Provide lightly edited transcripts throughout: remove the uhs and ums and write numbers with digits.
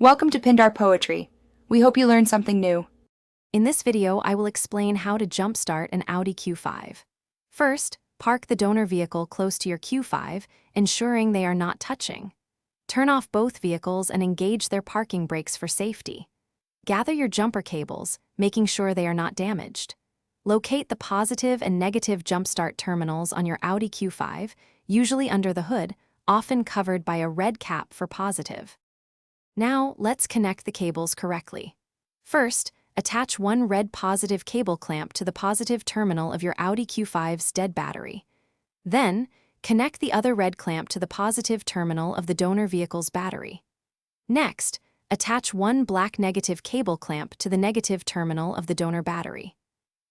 Welcome to Pindar Poetry. We hope you learned something new. In this video, I will explain how to jumpstart an Audi Q5. First, park the donor vehicle close to your Q5, ensuring they are not touching. Turn off both vehicles and engage their parking brakes for safety. Gather your jumper cables, making sure they are not damaged. Locate the positive and negative jumpstart terminals on your Audi Q5, usually under the hood, often covered by a red cap for positive. Now, let's connect the cables correctly. First, attach one red positive cable clamp to the positive terminal of your Audi Q5's dead battery. Then, connect the other red clamp to the positive terminal of the donor vehicle's battery. Next, attach one black negative cable clamp to the negative terminal of the donor battery.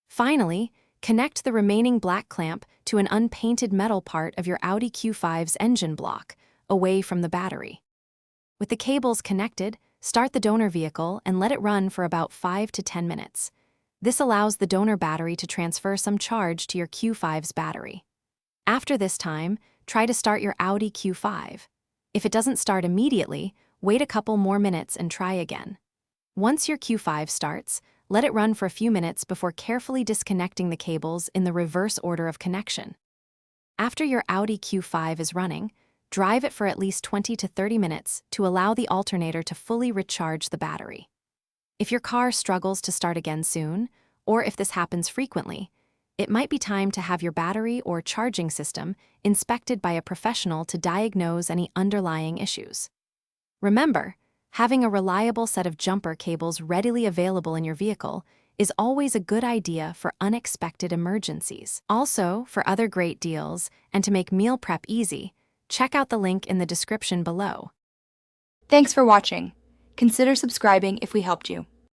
Finally, connect the remaining black clamp to an unpainted metal part of your Audi Q5's engine block, away from the battery. With the cables connected, start the donor vehicle and let it run for about 5 to 10 minutes. This allows the donor battery to transfer some charge to your Q5's battery. After this time, try to start your Audi Q5. If it doesn't start immediately, wait a couple more minutes and try again. Once your Q5 starts, let it run for a few minutes before carefully disconnecting the cables in the reverse order of connection. After your Audi Q5 is running, drive it for at least 20 to 30 minutes to allow the alternator to fully recharge the battery. If your car struggles to start again soon, or if this happens frequently, it might be time to have your battery or charging system inspected by a professional to diagnose any underlying issues. Remember, having a reliable set of jumper cables readily available in your vehicle is always a good idea for unexpected emergencies. Also, for other great deals and to make meal prep easy, check out the link in the description below. Thanks for watching. Consider subscribing if we helped you.